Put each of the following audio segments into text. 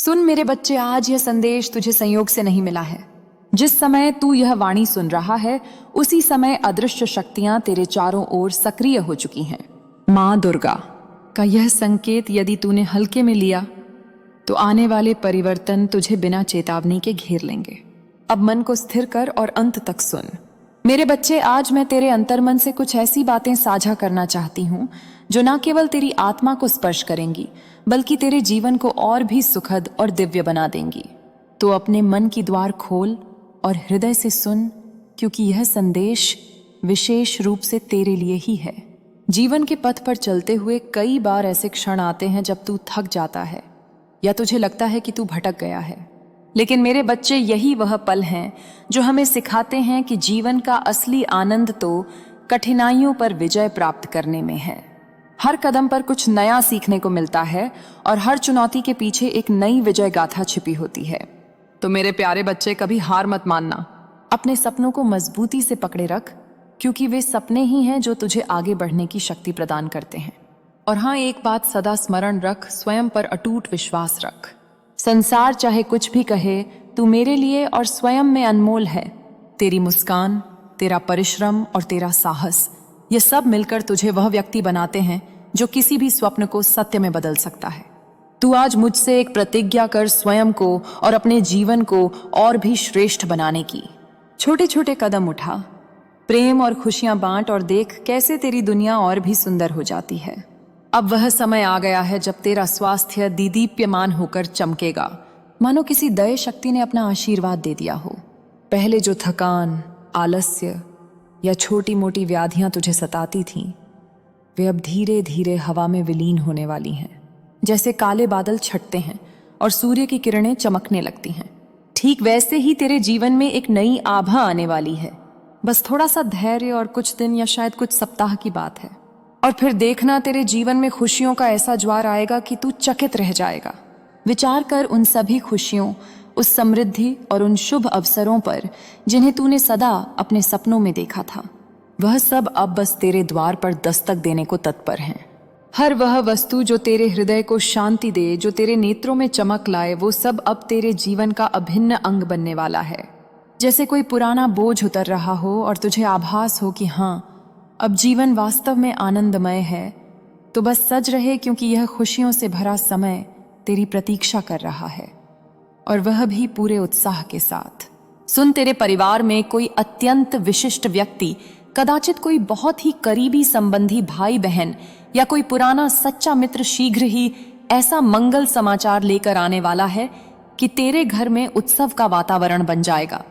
सुन मेरे बच्चे, आज यह संदेश तुझे संयोग से नहीं मिला है। जिस समय तू यह वाणी सुन रहा है उसी समय अदृश्य शक्तियां तेरे चारों ओर सक्रिय हो चुकी हैं। मां दुर्गा का यह संकेत यदि तूने हल्के में लिया तो आने वाले परिवर्तन तुझे बिना चेतावनी के घेर लेंगे। अब मन को स्थिर कर और अंत तक सुन। मेरे बच्चे, आज मैं तेरे अंतर्मन से कुछ ऐसी बातें साझा करना चाहती हूँ जो न केवल तेरी आत्मा को स्पर्श करेंगी बल्कि तेरे जीवन को और भी सुखद और दिव्य बना देंगी। तो अपने मन की द्वार खोल और हृदय से सुन, क्योंकि यह संदेश विशेष रूप से तेरे लिए ही है। जीवन के पथ पर चलते हुए कई बार ऐसे क्षण आते हैं जब तू थक जाता है या तुझे लगता है कि तू भटक गया है। लेकिन मेरे बच्चे, यही वह पल हैं जो हमें सिखाते हैं कि जीवन का असली आनंद तो कठिनाइयों पर विजय प्राप्त करने में है। हर कदम पर कुछ नया सीखने को मिलता है और हर चुनौती के पीछे एक नई विजय गाथा छिपी होती है। तो मेरे प्यारे बच्चे, कभी हार मत मानना। अपने सपनों को मजबूती से पकड़े रख, क्योंकि वे सपने ही हैं जो तुझे आगे बढ़ने की शक्ति प्रदान करते हैं। और हाँ, एक बात सदा स्मरण रख, स्वयं पर अटूट विश्वास रख। संसार चाहे कुछ भी कहे, तू मेरे लिए और स्वयं में अनमोल है। तेरी मुस्कान, तेरा परिश्रम और तेरा साहस, ये सब मिलकर तुझे वह व्यक्ति बनाते हैं जो किसी भी स्वप्न को सत्य में बदल सकता है। तू आज मुझसे एक प्रतिज्ञा कर स्वयं को और अपने जीवन को और भी श्रेष्ठ बनाने की। छोटे छोटे कदम उठा, प्रेम और खुशियां बांट और देख कैसे तेरी दुनिया और भी सुंदर हो जाती है। अब वह समय आ गया है जब तेरा स्वास्थ्य दीदीप्यमान होकर चमकेगा, मानो किसी दया शक्ति ने अपना आशीर्वाद दे दिया हो। पहले जो थकान, आलस्य या छोटी मोटी व्याधियां तुझे सताती थीं, वे अब धीरे धीरे हवा में विलीन होने वाली हैं। जैसे काले बादल छटते हैं और सूर्य की किरणें चमकने लगती हैं, ठीक वैसे ही तेरे जीवन में एक नई आभा आने वाली है। बस थोड़ा सा धैर्य और कुछ दिन या शायद कुछ सप्ताह की बात है, और फिर देखना तेरे जीवन में खुशियों का ऐसा ज्वार आएगा कि तू चकित रह जाएगा। विचार कर उन सभी खुशियों, उस समृद्धि और उन शुभ अवसरों पर जिन्हें तूने सदा अपने सपनों में देखा था। वह सब अब बस तेरे द्वार पर दस्तक देने को तत्पर हैं। हर वह वस्तु जो तेरे हृदय को शांति दे, जो तेरे नेत्रों में चमक लाए, वो सब अब तेरे जीवन का अभिन्न अंग बनने वाला है। जैसे कोई पुराना बोझ उतर रहा हो और तुझे आभास हो कि हाँ, अब जीवन वास्तव में आनंदमय है, तो बस सज रहे, क्योंकि यह खुशियों से भरा समय तेरी प्रतीक्षा कर रहा है, और वह भी पूरे उत्साह के साथ। सुन, तेरे परिवार में कोई अत्यंत विशिष्ट व्यक्ति, कदाचित कोई बहुत ही करीबी संबंधी, भाई बहन या कोई पुराना सच्चा मित्र शीघ्र ही ऐसा मंगल समाचार लेकर आने वाला है कि तेरे घर में उत्सव का वातावरण बन जाएगा।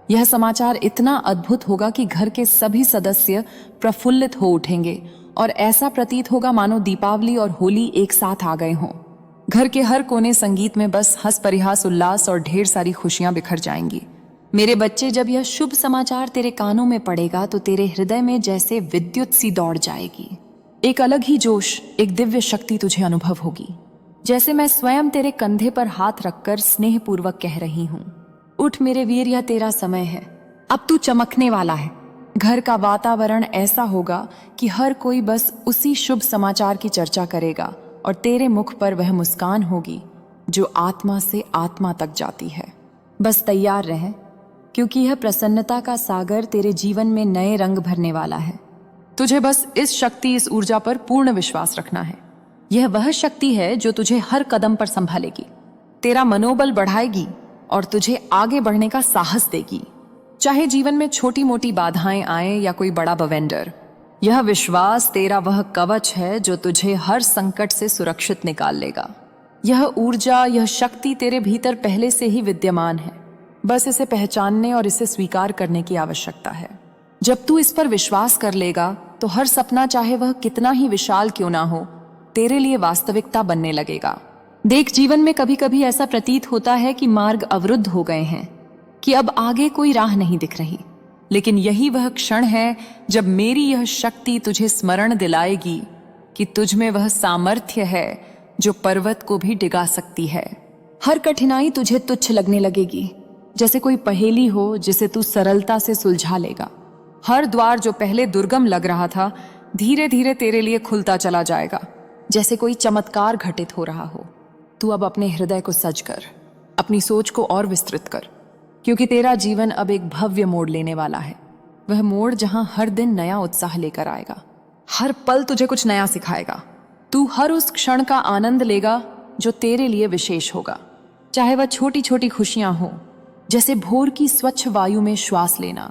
यह समाचार इतना अद्भुत होगा कि घर के सभी सदस्य प्रफुल्लित हो उठेंगे और ऐसा प्रतीत होगा मानो दीपावली और होली एक साथ आ गए हों। घर के हर कोने संगीत में बस हंस परिहास, उल्लास और ढेर सारी खुशियां बिखर जाएंगी। मेरे बच्चे, जब यह शुभ समाचार तेरे कानों में पड़ेगा तो तेरे हृदय में जैसे विद्युत सी दौड़ जाएगी। एक अलग ही जोश, एक दिव्य शक्ति तुझे अनुभव होगी। जैसे मैं स्वयं तेरे कंधे पर हाथ रखकर स्नेहपूर्वक कह रही हूँ, उठ मेरे वीर, यह तेरा समय है। अब तू चमकने वाला है। घर का वातावरण ऐसा होगा कि हर कोई बस उसी शुभ समाचार की चर्चा करेगा और तेरे मुख पर वह मुस्कान होगी जो आत्मा से आत्मा तक जाती है। बस तैयार रह, क्योंकि यह प्रसन्नता का सागर तेरे जीवन में नए रंग भरने वाला है। तुझे बस इस शक्ति, इस ऊर्जा पर पूर्ण विश्वास रखना है। यह वह शक्ति है जो तुझे हर कदम पर संभालेगी, तेरा मनोबल बढ़ाएगी और तुझे आगे बढ़ने का साहस देगी, चाहे जीवन में छोटी मोटी बाधाएं आए या कोई बड़ा बवेंडर। यह विश्वास तेरा वह कवच है जो तुझे हर संकट से सुरक्षित निकाल लेगा। यह ऊर्जा, यह शक्ति तेरे भीतर पहले से ही विद्यमान है, बस इसे पहचानने और इसे स्वीकार करने की आवश्यकता है। जब तू इस पर विश्वास कर लेगा तो हर सपना, चाहे वह कितना ही विशाल क्यों ना हो, तेरे लिए वास्तविकता बनने लगेगा। देख, जीवन में कभी कभी ऐसा प्रतीत होता है कि मार्ग अवरुद्ध हो गए हैं, कि अब आगे कोई राह नहीं दिख रही। लेकिन यही वह क्षण है जब मेरी यह शक्ति तुझे स्मरण दिलाएगी कि तुझ में वह सामर्थ्य है जो पर्वत को भी डिगा सकती है। हर कठिनाई तुझे तुच्छ लगने लगेगी, जैसे कोई पहेली हो जिसे तू सरलता से सुलझा लेगा। हर द्वार जो पहले दुर्गम लग रहा था, धीरे धीरे तेरे लिए खुलता चला जाएगा, जैसे कोई चमत्कार घटित हो रहा हो। तू अब अपने हृदय को सज कर, अपनी सोच को और विस्तृत कर, क्योंकि तेरा जीवन अब एक भव्य मोड़ लेने वाला है। वह मोड़ जहां हर दिन नया उत्साह लेकर आएगा, हर पल तुझे कुछ नया सिखाएगा। तू हर उस क्षण का आनंद लेगा जो तेरे लिए विशेष होगा, चाहे वह छोटी छोटी खुशियां हो, जैसे भोर की स्वच्छ वायु में श्वास लेना,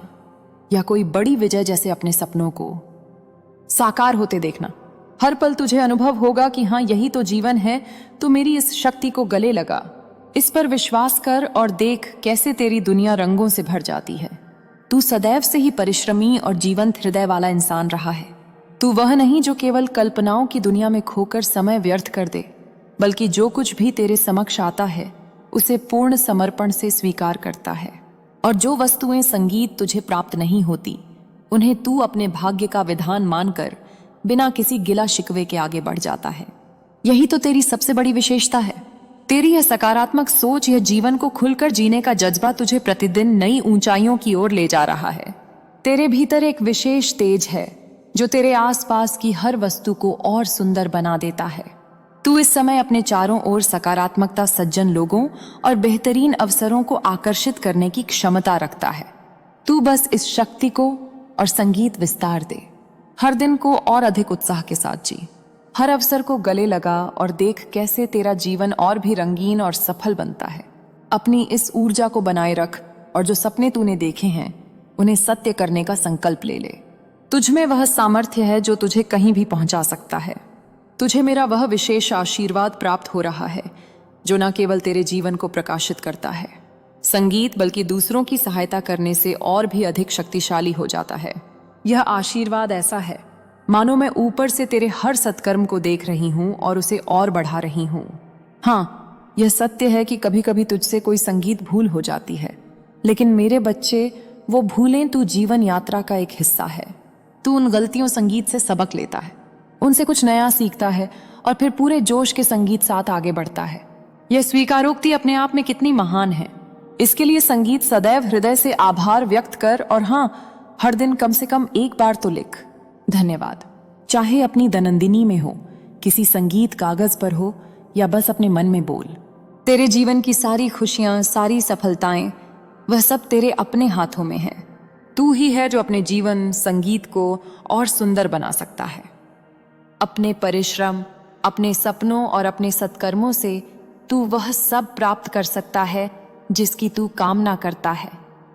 या कोई बड़ी विजय जैसे अपने सपनों को साकार होते देखना। हर पल तुझे अनुभव होगा कि हाँ, यही तो जीवन है। तो मेरी इस शक्ति को गले लगा, इस पर विश्वास कर और देख कैसे तेरी दुनिया रंगों से भर जाती है। तू सदैव से ही परिश्रमी और जीवंत हृदय वाला इंसान रहा है। तू वह नहीं जो केवल कल्पनाओं की दुनिया में खोकर समय व्यर्थ कर दे, बल्कि जो कुछ भी तेरे समक्ष आता है उसे पूर्ण समर्पण से स्वीकार करता है। और जो वस्तुएं संगीत तुझे प्राप्त नहीं होती, उन्हें तू अपने भाग्य का विधान मानकर बिना किसी गिला शिकवे के आगे बढ़ जाता है। यही तो तेरी सबसे बड़ी विशेषता है। तेरी यह सकारात्मक सोच, यह जीवन को खुलकर जीने का जज्बा तुझे प्रतिदिन नई ऊंचाइयों की ओर ले जा रहा है। तेरे भीतर एक विशेष तेज है जो तेरे आसपास की हर वस्तु को और सुंदर बना देता है। तू इस समय अपने चारों ओर सकारात्मकता, सज्जन लोगों और बेहतरीन अवसरों को आकर्षित करने की क्षमता रखता है। तू बस इस शक्ति को और संगीत विस्तार दे। हर दिन को और अधिक उत्साह के साथ जी, हर अवसर को गले लगा और देख कैसे तेरा जीवन और भी रंगीन और सफल बनता है। अपनी इस ऊर्जा को बनाए रख और जो सपने तूने देखे हैं उन्हें सत्य करने का संकल्प ले ले। तुझ में वह सामर्थ्य है जो तुझे कहीं भी पहुंचा सकता है। तुझे मेरा वह विशेष आशीर्वाद प्राप्त हो रहा है जो न केवल तेरे जीवन को प्रकाशित करता है, संगीत, बल्कि दूसरों की सहायता करने से और भी अधिक शक्तिशाली हो जाता है। यह आशीर्वाद ऐसा है मानो मैं ऊपर से तेरे हर सत्कर्म को देख रही हूं और उसे और बढ़ा रही हूं। हाँ, यह सत्य है कि कभी कभी तुझसे कोई संगीत भूल हो जाती है, लेकिन मेरे बच्चे, वो भूलें तू जीवन यात्रा का एक हिस्सा है। तू उन गलतियों संगीत से सबक लेता है, उनसे कुछ नया सीखता है और फिर पूरे जोश के संगीत साथ आगे बढ़ता है। यह स्वीकारोक्ति अपने आप में कितनी महान है। इसके लिए संगीत सदैव हृदय से आभार व्यक्त कर और हाँ, हर दिन कम से कम एक बार तो लिख, धन्यवाद। चाहे अपनी दैनंदिनी में हो, किसी संगीत कागज पर हो, या बस अपने मन में बोल। तेरे जीवन की सारी खुशियां, सारी सफलताएं, वह सब तेरे अपने हाथों में है। तू ही है जो अपने जीवन, संगीत को और सुंदर बना सकता है। अपने परिश्रम, अपने सपनों और अपने सत्कर्मों से तू वह सब प्राप्त कर सकता है जिसकी तू कामना करता है।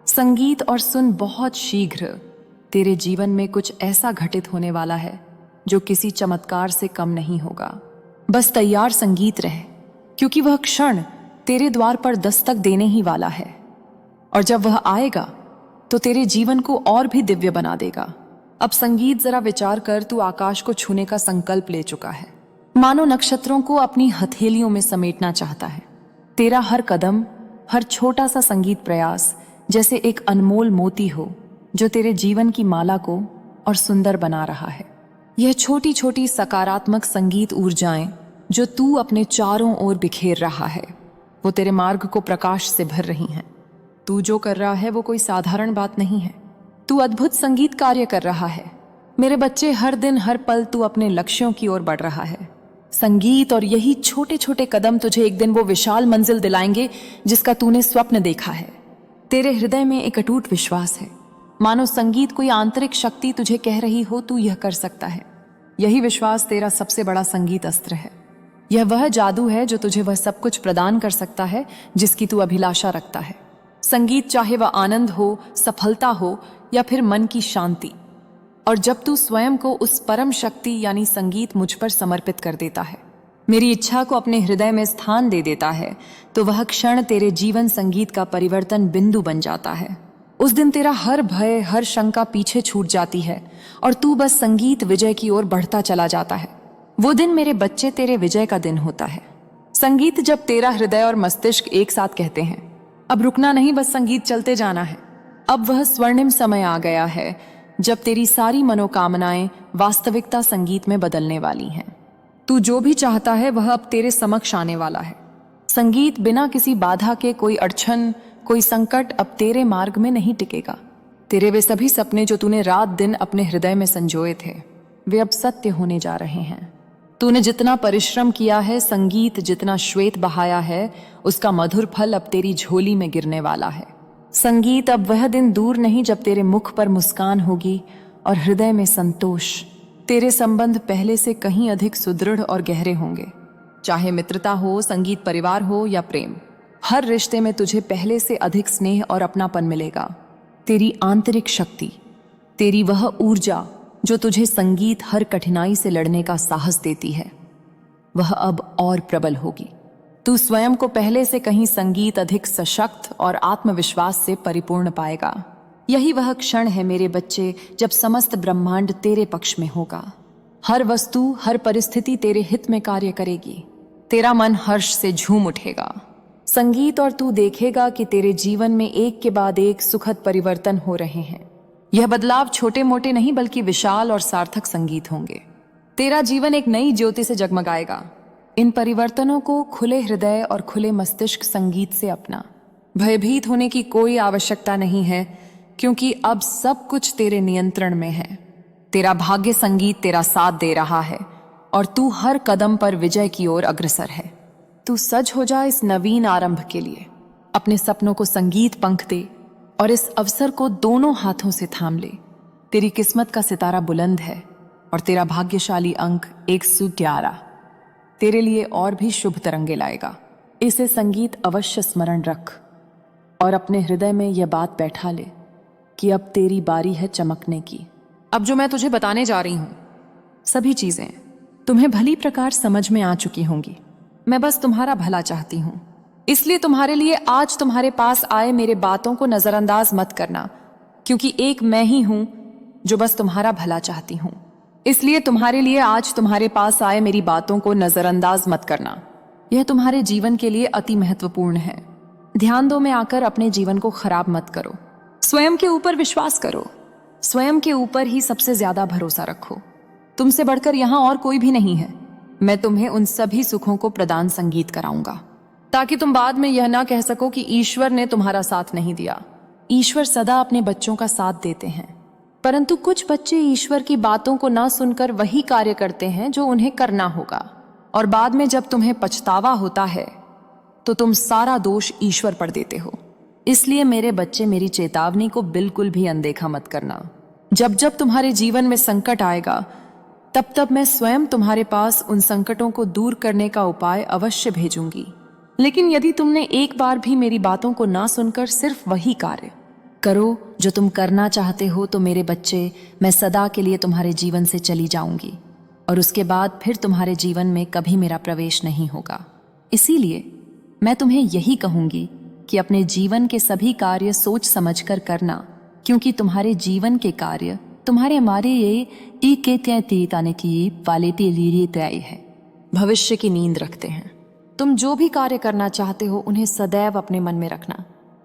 संगीत और सुन, बहुत शीघ्र तेरे जीवन में कुछ ऐसा घटित होने वाला है जो किसी चमत्कार से कम नहीं होगा। बस तैयार संगीत रहे, क्योंकि वह क्षण तेरे द्वार पर दस्तक देने ही वाला है। और जब वह आएगा तो तेरे जीवन को और भी दिव्य बना देगा। अब संगीत, जरा विचार कर, तू आकाश को छूने का संकल्प ले चुका है, मानो नक्षत्रों को अपनी हथेलियों में समेटना चाहता है। तेरा हर कदम, हर छोटा सा संगीत प्रयास जैसे एक अनमोल मोती हो जो तेरे जीवन की माला को और सुंदर बना रहा है। यह छोटी छोटी सकारात्मक संगीत ऊर्जाएं जो तू अपने चारों ओर बिखेर रहा है, वो तेरे मार्ग को प्रकाश से भर रही हैं। तू जो कर रहा है वो कोई साधारण बात नहीं है। तू अद्भुत संगीत कार्य कर रहा है। मेरे बच्चे, हर दिन हर पल तू अपने लक्ष्यों की ओर बढ़ रहा है। संगीत और यही छोटे छोटे कदम तुझे एक दिन वो विशाल मंजिल दिलाएंगे जिसका तूने स्वप्न देखा है। तेरे हृदय में एक अटूट विश्वास है, मानो संगीत कोई आंतरिक शक्ति तुझे कह रही हो तू यह कर सकता है। यही विश्वास तेरा सबसे बड़ा संगीत अस्त्र है। यह वह जादू है जो तुझे वह सब कुछ प्रदान कर सकता है जिसकी तू अभिलाषा रखता है। संगीत, चाहे वह आनंद हो, सफलता हो या फिर मन की शांति। और जब तू स्वयं को उस परम शक्ति यानी संगीत मुझ पर समर्पित कर देता है, मेरी इच्छा को अपने हृदय में स्थान दे देता है, तो वह क्षण तेरे जीवन संगीत का परिवर्तन बिंदु बन जाता है। उस दिन तेरा हर भय, हर शंका पीछे छूट जाती है और तू बस संगीत विजय की ओर बढ़ता चला जाता है। वो दिन, मेरे बच्चे, तेरे विजय का दिन होता है। संगीत, जब तेरा हृदय और मस्तिष्क एक साथ कहते हैं अब रुकना नहीं, बस संगीत चलते जाना है। अब वह स्वर्णिम समय आ गया है जब तेरी सारी मनोकामनाएं वास्तविकता संगीत में बदलने वाली हैं। तू जो भी चाहता है वह अब तेरे समक्ष आने वाला है। संगीत, बिना किसी बाधा के, कोई अड़चन, कोई संकट अब तेरे मार्ग में नहीं टिकेगा। तेरे वे सभी सपने जो तूने रात दिन अपने हृदय में संजोए थे, वे अब सत्य होने जा रहे हैं। तूने जितना परिश्रम किया है, संगीत जितना श्वेत बहाया है, उसका मधुर फल अब तेरी झोली में गिरने वाला है। संगीत, अब वह दिन दूर नहीं जब तेरे मुख पर मुस्कान होगी और हृदय में संतोष। तेरे संबंध पहले से कहीं अधिक सुदृढ़ और गहरे होंगे। चाहे मित्रता हो, संगीत परिवार हो या प्रेम, हर रिश्ते में तुझे पहले से अधिक स्नेह और अपनापन मिलेगा। तेरी आंतरिक शक्ति, तेरी वह ऊर्जा जो तुझे संगीत हर कठिनाई से लड़ने का साहस देती है, वह अब और प्रबल होगी। तू स्वयं को पहले से कहीं संगीत अधिक सशक्त और आत्मविश्वास से परिपूर्ण पाएगा। यही वह क्षण है मेरे बच्चे जब समस्त ब्रह्मांड तेरे पक्ष में होगा। हर वस्तु, हर परिस्थिति तेरे हित में कार्य करेगी। तेरा मन हर्ष से झूम उठेगा। संगीत, और तू देखेगा कि तेरे जीवन में एक के बाद एक सुखद परिवर्तन हो रहे हैं। यह बदलाव छोटे मोटे नहीं बल्कि विशाल और सार्थक संगीत होंगे। तेरा जीवन एक नई ज्योति से जगमगाएगा। इन परिवर्तनों को खुले हृदय और खुले मस्तिष्क संगीत से अपना। भयभीत होने की कोई आवश्यकता नहीं है, क्योंकि अब सब कुछ तेरे नियंत्रण में है। तेरा भाग्य संगीत तेरा साथ दे रहा है और तू हर कदम पर विजय की ओर अग्रसर है। तू सज हो जा इस नवीन आरंभ के लिए। अपने सपनों को संगीत पंख दे और इस अवसर को दोनों हाथों से थाम ले। तेरी किस्मत का सितारा बुलंद है और तेरा भाग्यशाली अंक 111 तेरे लिए और भी शुभ तरंगे लाएगा। इसे संगीत अवश्य स्मरण रख और अपने हृदय में यह बात बैठा ले कि अब तेरी बारी है चमकने की। अब जो मैं तुझे बताने जा रही हूं, सभी चीजें तुम्हें भली प्रकार समझ में आ चुकी होंगी। मैं बस तुम्हारा भला चाहती हूं, इसलिए तुम्हारे लिए आज तुम्हारे पास आए मेरे बातों को नजरअंदाज मत करना, क्योंकि एक मैं ही हूं जो बस तुम्हारा भला चाहती हूं। इसलिए तुम्हारे लिए आज तुम्हारे पास आए मेरी बातों को नजरअंदाज मत करना। यह तुम्हारे जीवन के लिए अति महत्वपूर्ण है। ध्यान दो में आकर अपने जीवन को खराब मत करो। स्वयं के ऊपर विश्वास करो। स्वयं के ऊपर ही सबसे ज्यादा भरोसा रखो। तुमसे बढ़कर यहां और कोई भी नहीं है। मैं तुम्हें उन सभी सुखों को प्रदान संगीत कराऊंगा, ताकि तुम बाद में यह ना कह सको कि ईश्वर ने तुम्हारा साथ नहीं दिया। ईश्वर सदा अपने बच्चों का साथ देते हैं, परंतु कुछ बच्चे ईश्वर की बातों को ना सुनकर वही कार्य करते हैं जो उन्हें करना होगा, और बाद में जब तुम्हें पछतावा होता है तो तुम सारा दोष ईश्वर पर देते हो। इसलिए मेरे बच्चे, मेरी चेतावनी को बिल्कुल भी अनदेखा मत करना। जब जब तुम्हारे जीवन में संकट आएगा, तब तब मैं स्वयं तुम्हारे पास उन संकटों को दूर करने का उपाय अवश्य भेजूंगी। लेकिन यदि तुमने एक बार भी मेरी बातों को ना सुनकर सिर्फ वही कार्य करो जो तुम करना चाहते हो, तो मेरे बच्चे, मैं सदा के लिए तुम्हारे जीवन से चली जाऊंगी और उसके बाद फिर तुम्हारे जीवन में कभी मेरा प्रवेश नहीं होगा। इसीलिए मैं तुम्हें यही कहूंगी कि अपने जीवन के सभी कार्य सोच समझकर करना, क्योंकि तुम्हारे जीवन के कार्य तुम्हारे हमारे ये के ताने की वाले तय है, भविष्य की नींद रखते हैं। तुम जो भी कार्य करना चाहते हो उन्हें सदैव अपने मन में रखना।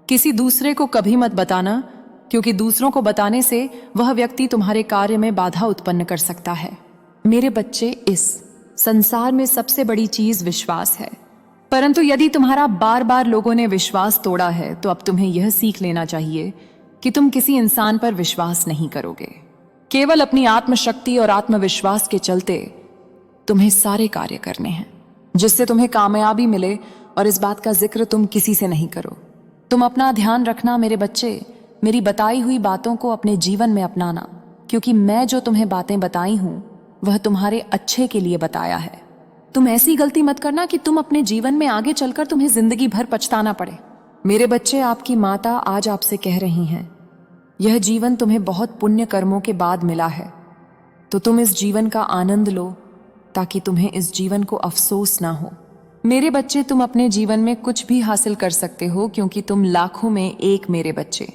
किसी दूसरे को कभी मत बताना, क्योंकि दूसरों को बताने से वह व्यक्ति तुम्हारे कार्य में बाधा उत्पन्न कर सकता है। मेरे बच्चे, इस संसार में सबसे बड़ी चीज विश्वास है, परंतु यदि तुम्हारा बार बार लोगों ने विश्वास तोड़ा है तो अब तुम्हें यह सीख लेना चाहिए कि तुम किसी इंसान पर विश्वास नहीं करोगे। केवल अपनी आत्मशक्ति और आत्मविश्वास के चलते तुम्हें सारे कार्य करने हैं जिससे तुम्हें कामयाबी मिले, और इस बात का जिक्र तुम किसी से नहीं करो। तुम अपना ध्यान रखना मेरे बच्चे, मेरी बताई हुई बातों को अपने जीवन में अपनाना, क्योंकि मैं जो तुम्हें बातें बताई हूं वह तुम्हारे अच्छे के लिए बताया है। तुम ऐसी गलती मत करना कि तुम अपने जीवन में आगे चलकर तुम्हें जिंदगी भर पछताना पड़े। मेरे बच्चे, आपकी माता आज आपसे कह रही हैं, यह जीवन तुम्हें बहुत पुण्य कर्मों के बाद मिला है, तो तुम इस जीवन का आनंद लो ताकि तुम्हें इस जीवन को अफसोस ना हो। मेरे बच्चे, तुम अपने जीवन में कुछ भी हासिल कर सकते हो, क्योंकि तुम लाखों में एक मेरे बच्चे।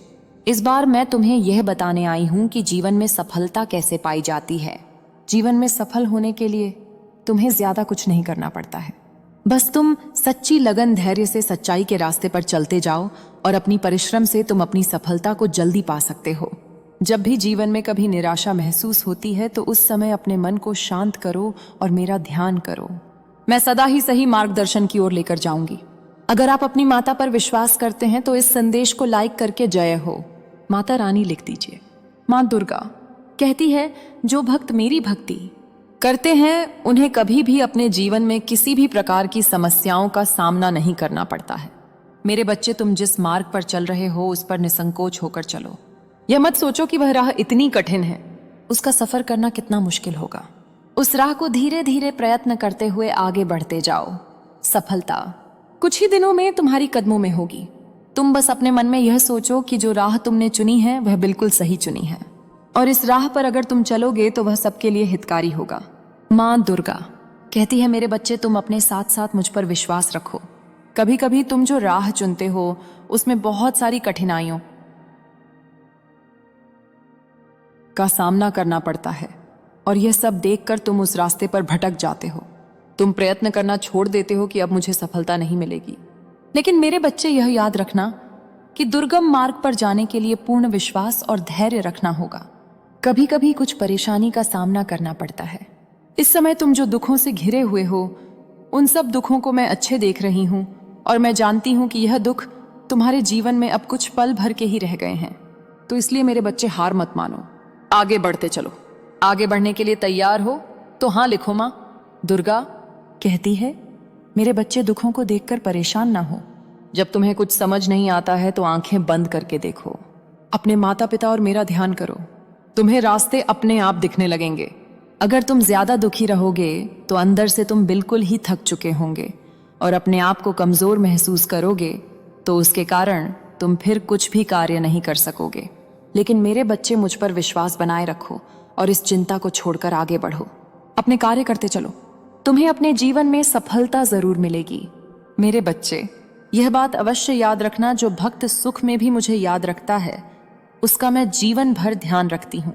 इस बार मैं तुम्हें यह बताने आई हूं कि जीवन में सफलता कैसे पाई जाती है। जीवन में सफल होने के लिए तुम्हें ज्यादा कुछ नहीं करना पड़ता है। बस तुम सच्ची लगन, धैर्य से सच्चाई के रास्ते पर चलते जाओ और अपनी परिश्रम से तुम अपनी सफलता को जल्दी पा सकते हो। जब भी जीवन में कभी निराशा महसूस होती है तो उस समय अपने मन को शांत करो और मेरा ध्यान करो। मैं सदा ही सही मार्गदर्शन की ओर लेकर जाऊंगी। अगर आप अपनी माता पर विश्वास करते हैं तो इस संदेश को लाइक करके जय हो माता रानी लिख दीजिए। माँ दुर्गा कहती है, जो भक्त मेरी भक्ति करते हैं, उन्हें कभी भी अपने जीवन में किसी भी प्रकार की समस्याओं का सामना नहीं करना पड़ता है। मेरे बच्चे, तुम जिस मार्ग पर चल रहे हो उस पर निसंकोच होकर चलो। यह मत सोचो कि वह राह इतनी कठिन है, उसका सफर करना कितना मुश्किल होगा। उस राह को धीरे धीरे प्रयत्न करते हुए आगे बढ़ते जाओ। सफलता कुछ ही दिनों में तुम्हारी कदमों में होगी। तुम बस अपने मन में यह सोचो कि जो राह तुमने चुनी है वह बिल्कुल सही चुनी है, और इस राह पर अगर तुम चलोगे तो वह सबके लिए हितकारी होगा। माँ दुर्गा कहती है, मेरे बच्चे, तुम अपने साथ साथ मुझ पर विश्वास रखो। कभी कभी तुम जो राह चुनते हो उसमें बहुत सारी कठिनाइयों का सामना करना पड़ता है, और यह सब देखकर तुम उस रास्ते पर भटक जाते हो। तुम प्रयत्न करना छोड़ देते हो कि अब मुझे सफलता नहीं मिलेगी। लेकिन मेरे बच्चे, यह याद रखना कि दुर्गम मार्ग पर जाने के लिए पूर्ण विश्वास और धैर्य रखना होगा। कभी कभी कुछ परेशानी का सामना करना पड़ता है। इस समय तुम जो दुखों से घिरे हुए हो, उन सब दुखों को मैं अच्छे देख रही हूं, और मैं जानती हूं कि यह दुख तुम्हारे जीवन में अब कुछ पल भर के ही रह गए हैं। तो इसलिए मेरे बच्चे, हार मत मानो, आगे बढ़ते चलो। आगे बढ़ने के लिए तैयार हो तो हाँ लिखो। माँ दुर्गा कहती है, मेरे बच्चे, दुखों को देखकर परेशान ना हो। जब तुम्हें कुछ समझ नहीं आता है तो आंखें बंद करके देखो, अपने माता पिता और मेरा ध्यान करो। तुम्हें रास्ते अपने आप दिखने लगेंगे। अगर तुम ज्यादा दुखी रहोगे तो अंदर से तुम बिल्कुल ही थक चुके होंगे और अपने आप को कमजोर महसूस करोगे, तो उसके कारण तुम फिर कुछ भी कार्य नहीं कर सकोगे। लेकिन मेरे बच्चे, मुझ पर विश्वास बनाए रखो और इस चिंता को छोड़कर आगे बढ़ो। अपने कार्य करते चलो, तुम्हें अपने जीवन में सफलता जरूर मिलेगी। मेरे बच्चे, यह बात अवश्य याद रखना, जो भक्त सुख में भी मुझे याद रखता है उसका मैं जीवन भर ध्यान रखती हूँ।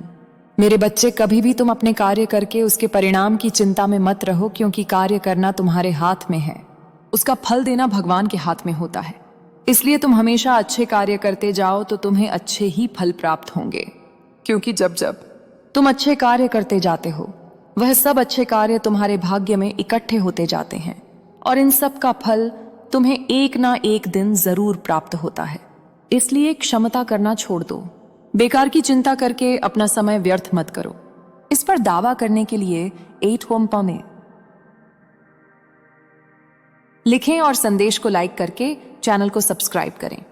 मेरे बच्चे, कभी भी तुम अपने कार्य करके उसके परिणाम की चिंता में मत रहो, क्योंकि कार्य करना तुम्हारे हाथ में है, उसका फल देना भगवान के हाथ में होता है। इसलिए तुम हमेशा अच्छे कार्य करते जाओ तो तुम्हें अच्छे ही फल प्राप्त होंगे, क्योंकि जब जब तुम अच्छे कार्य करते जाते हो वह सब अच्छे कार्य तुम्हारे भाग्य में इकट्ठे होते जाते हैं, और इन सब का फल तुम्हें एक ना एक दिन जरूर प्राप्त होता है। इसलिए क्षमता करना छोड़ दो। बेकार की चिंता करके अपना समय व्यर्थ मत करो। इस पर दावा करने के लिए 8 होम में लिखें और संदेश को लाइक करके चैनल को सब्सक्राइब करें।